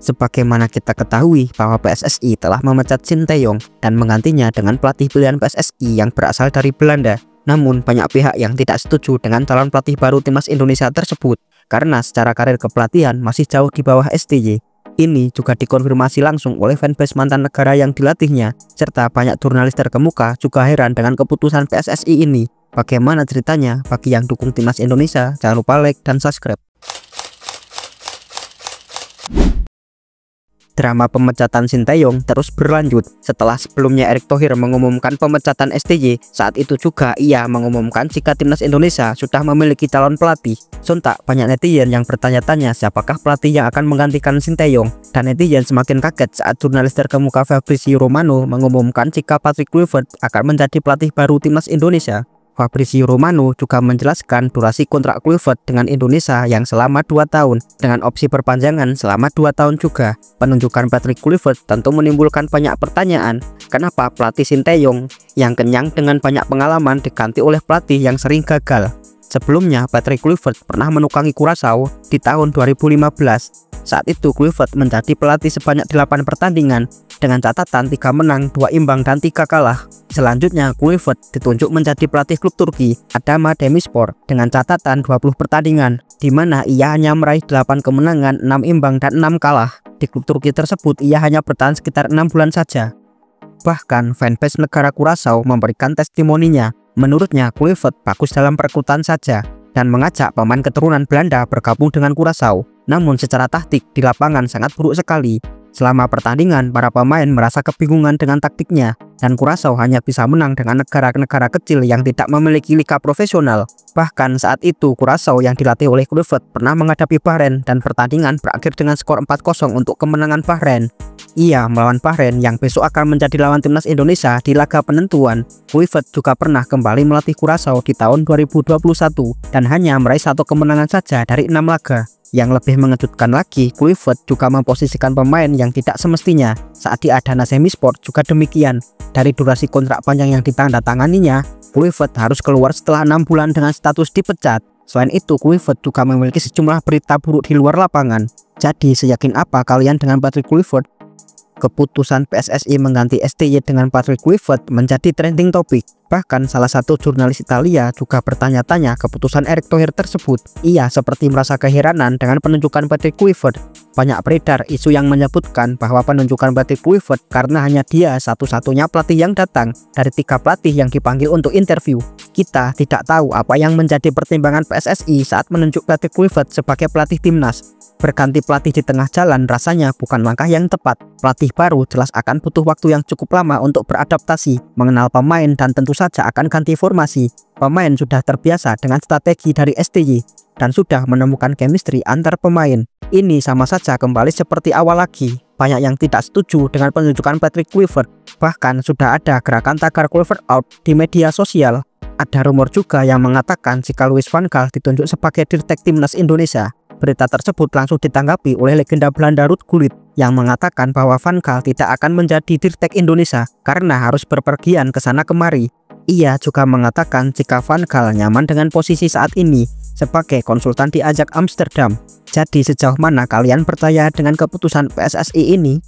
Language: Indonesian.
Sebagaimana kita ketahui bahwa PSSI telah memecat Sinteyong dan menggantinya dengan pelatih pilihan PSSI yang berasal dari Belanda. Namun banyak pihak yang tidak setuju dengan calon pelatih baru timnas Indonesia tersebut karena secara karir kepelatihan masih jauh di bawah STY. Ini juga dikonfirmasi langsung oleh fanbase mantan negara yang dilatihnya, serta banyak jurnalis terkemuka juga heran dengan keputusan PSSI ini. Bagaimana ceritanya? Bagi yang dukung timnas Indonesia, jangan lupa like dan subscribe. Drama pemecatan Sinteyong terus berlanjut setelah sebelumnya Erick Thohir mengumumkan pemecatan STY. Saat itu juga ia mengumumkan jika timnas Indonesia sudah memiliki calon pelatih. Sontak banyak netizen yang bertanya-tanya siapakah pelatih yang akan menggantikan Sinteyong, dan netizen semakin kaget saat jurnalis terkemuka Fabrizio Romano mengumumkan jika Patrick Kluivert akan menjadi pelatih baru timnas Indonesia. Fabrizio Romano juga menjelaskan durasi kontrak Kluivert dengan Indonesia yang selama 2 tahun dengan opsi perpanjangan selama 2 tahun juga. Penunjukan Patrick Kluivert tentu menimbulkan banyak pertanyaan. Kenapa pelatih Sinteyong yang kenyang dengan banyak pengalaman diganti oleh pelatih yang sering gagal? Sebelumnya Patrick Kluivert pernah menukangi Curaçao di tahun 2015. Saat itu Kluivert menjadi pelatih sebanyak 8 pertandingan dengan catatan 3 menang, 2 imbang dan 3 kalah. Selanjutnya Kluivert ditunjuk menjadi pelatih klub Turki Adana Demirspor dengan catatan 20 pertandingan, di mana ia hanya meraih 8 kemenangan, 6 imbang dan 6 kalah. Di klub Turki tersebut ia hanya bertahan sekitar 6 bulan saja. Bahkan fanbase negara Curaçao memberikan testimoninya. Menurutnya Kluivert bagus dalam perekrutan saja dan mengajak pemain keturunan Belanda bergabung dengan Curaçao. Namun secara taktik di lapangan sangat buruk sekali. Selama pertandingan, para pemain merasa kebingungan dengan taktiknya, dan Curaçao hanya bisa menang dengan negara-negara kecil yang tidak memiliki liga profesional. Bahkan saat itu Curaçao yang dilatih oleh Kluivert pernah menghadapi Bahrain dan pertandingan berakhir dengan skor 4-0 untuk kemenangan Bahrain. Ia melawan Bahrain yang besok akan menjadi lawan timnas Indonesia di laga penentuan. Kluivert juga pernah kembali melatih Curaçao di tahun 2021 dan hanya meraih 1 kemenangan saja dari 6 laga. Yang lebih mengejutkan lagi, Kluivert juga memposisikan pemain yang tidak semestinya. Saat di Adana Demirspor juga demikian. Dari durasi kontrak panjang yang ditandatanganinya, Kluivert harus keluar setelah 6 bulan dengan status dipecat. Selain itu, Kluivert juga memiliki sejumlah berita buruk di luar lapangan. Jadi, seyakin apa kalian dengan Patrick Kluivert? Keputusan PSSI mengganti STY dengan Patrick Kluivert menjadi trending topik. Bahkan salah satu jurnalis Italia juga bertanya-tanya keputusan Erick Thohir tersebut. Ia seperti merasa keheranan dengan penunjukan Patrick Kluivert. Banyak beredar isu yang menyebutkan bahwa penunjukan Patrick Kluivert karena hanya dia satu-satunya pelatih yang datang dari 3 pelatih yang dipanggil untuk interview. Kita tidak tahu apa yang menjadi pertimbangan PSSI saat menunjuk Patrick Kluivert sebagai pelatih timnas. Berganti pelatih di tengah jalan rasanya bukan langkah yang tepat. Pelatih baru jelas akan butuh waktu yang cukup lama untuk beradaptasi, mengenal pemain, dan tentu saja akan ganti formasi. Pemain sudah terbiasa dengan strategi dari STY dan sudah menemukan chemistry antar pemain. Ini sama saja kembali seperti awal lagi. Banyak yang tidak setuju dengan penunjukan Patrick Kluivert. Bahkan sudah ada gerakan tagar Kluivert out di media sosial. Ada rumor juga yang mengatakan jika Louis van Gaal ditunjuk sebagai dirtek timnas Indonesia. Berita tersebut langsung ditanggapi oleh legenda Belanda Ruud Gullit yang mengatakan bahwa Van Gaal tidak akan menjadi dirtek Indonesia karena harus berpergian ke sana kemari. Ia juga mengatakan jika Van Gaal nyaman dengan posisi saat ini sebagai konsultan di Ajax Amsterdam. Jadi sejauh mana kalian percaya dengan keputusan PSSI ini?